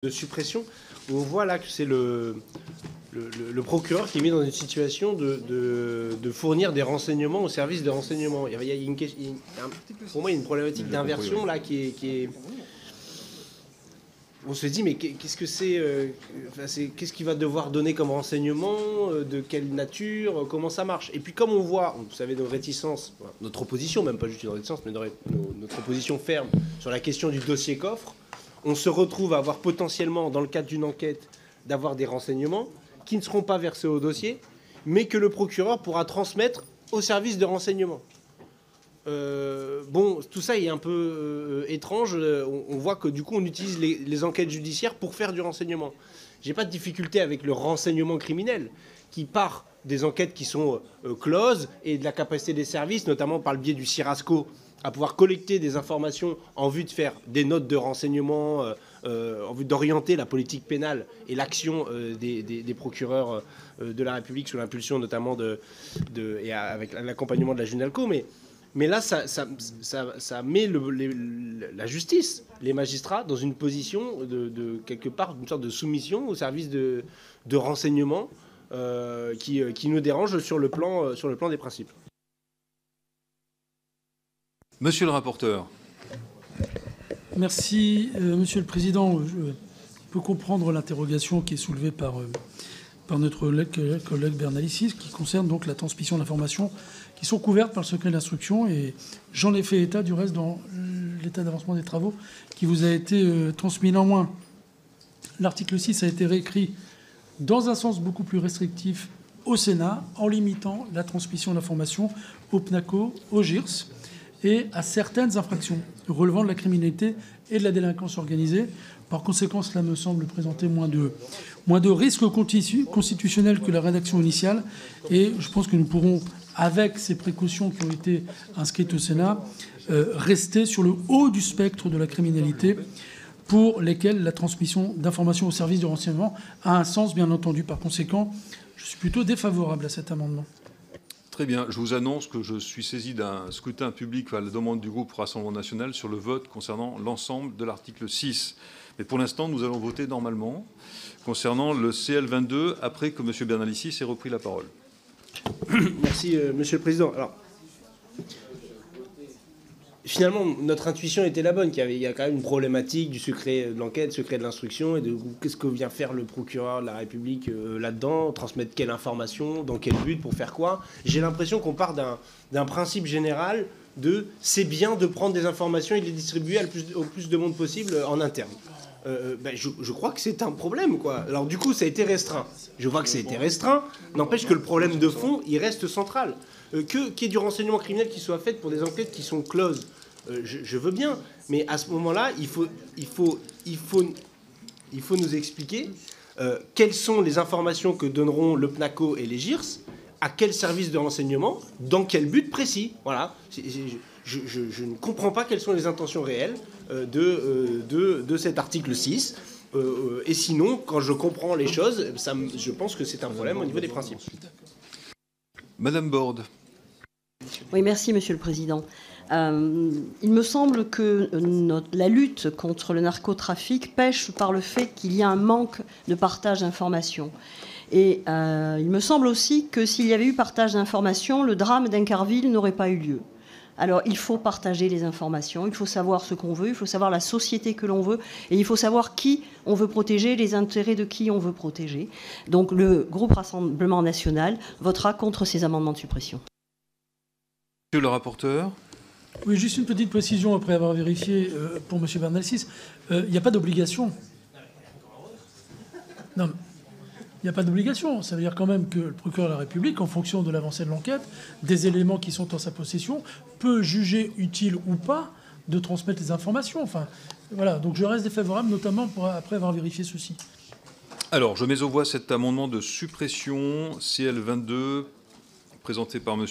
de suppression, où on voit là que c'est le procureur qui est mis dans une situation de fournir des renseignements au service de renseignement. Il y a une question, pour moi, il y a une problématique d'inversion là qui est... On se dit, mais qu'est-ce que c'est, qu'est-ce qu'il va devoir donner comme renseignement, de quelle nature, comment ça marche. Et puis comme on voit, vous savez, nos réticences, notre opposition, même pas juste une réticence, mais notre opposition ferme sur la question du dossier coffre, on se retrouve à avoir potentiellement, dans le cadre d'une enquête, d'avoir des renseignements qui ne seront pas versés au dossier, mais que le procureur pourra transmettre au service de renseignement. Bon, tout ça est un peu étrange. On voit que du coup, on utilise les enquêtes judiciaires pour faire du renseignement. J'ai pas de difficulté avec le renseignement criminel, qui part des enquêtes qui sont closes et de la capacité des services, notamment par le biais du CIRASCO, à pouvoir collecter des informations en vue de faire des notes de renseignement, en vue d'orienter la politique pénale et l'action des procureurs de la République sous l'impulsion notamment et avec l'accompagnement de la Junalco. Mais là, ça met la justice, les magistrats, dans une position de quelque part, une sorte de soumission au service de renseignement qui nous dérange sur le plan des principes. Monsieur le rapporteur. Merci, Monsieur le Président. Je peux comprendre l'interrogation qui est soulevée par notre collègue Bernalicis, qui concerne donc la transmission d'informations qui sont couvertes par le secret d'instruction. Et j'en ai fait état du reste dans l'état d'avancement des travaux qui vous a été transmis. Néanmoins, l'article 6 a été réécrit dans un sens beaucoup plus restrictif au Sénat, en limitant la transmission d'informations au PNACO, au GIRS, et à certaines infractions relevant de la criminalité et de la délinquance organisée. Par conséquent, cela me semble présenter moins de risques constitutionnels que la rédaction initiale. Et je pense que nous pourrons, avec ces précautions qui ont été inscrites au Sénat, rester sur le haut du spectre de la criminalité pour lesquelles la transmission d'informations au service de renseignement a un sens, bien entendu. Par conséquent, je suis plutôt défavorable à cet amendement. Très bien. Je vous annonce que je suis saisi d'un scrutin public à la demande du groupe Rassemblement national sur le vote concernant l'ensemble de l'article 6. Mais pour l'instant, nous allons voter normalement concernant le CL22 après que M. Bernalicis ait repris la parole. Merci, Monsieur le Président. Alors, finalement, notre intuition était la bonne. Il y a quand même une problématique du secret de l'enquête, secret de l'instruction, et de qu'est-ce que vient faire le procureur de la République là-dedans, transmettre quelle information, dans quel but, pour faire quoi. J'ai l'impression qu'on part d'un principe général de c'est bien de prendre des informations et de les distribuer au plus de monde possible en interne. Je crois que c'est un problème, quoi. Alors du coup, ça a été restreint. Je vois que ça a été restreint. N'empêche que le problème de fond, il reste central. Qu'il y ait du renseignement criminel qui soit fait pour des enquêtes qui sont closes, je veux bien. Mais à ce moment-là, il faut nous expliquer quelles sont les informations que donneront le PNACO et les GIRS, à quel service de renseignement, dans quel but précis. Voilà. Je ne comprends pas quelles sont les intentions réelles de cet article 6. Et sinon, quand je comprends les choses, je pense que c'est un problème au niveau des principes. Madame Borde. Oui, merci, Monsieur le Président. Il me semble que la lutte contre le narcotrafic pêche par le fait qu'il y a un manque de partage d'informations. Et il me semble aussi que s'il y avait eu partage d'informations, le drame d'Incarville n'aurait pas eu lieu. Alors, il faut partager les informations, il faut savoir ce qu'on veut, il faut savoir la société que l'on veut, et il faut savoir qui on veut protéger, les intérêts de qui on veut protéger. Donc, le groupe Rassemblement national votera contre ces amendements de suppression. Monsieur le rapporteur. Oui, juste une petite précision après avoir vérifié pour M. Bernalicis. Il n'y a pas d'obligation. Non, il n'y a pas d'obligation. Ça veut dire quand même que le procureur de la République, en fonction de l'avancée de l'enquête, des éléments qui sont en sa possession, peut juger utile ou pas de transmettre les informations. Enfin, voilà. Donc je reste défavorable, notamment après avoir vérifié ceci. Alors, je mets aux voix cet amendement de suppression CL22 présenté par M.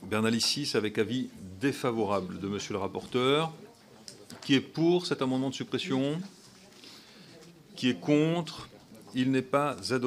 Bernalicis avec avis défavorable de Monsieur le rapporteur. Qui est pour cet amendement de suppression? Qui est contre? Il n'est pas adopté.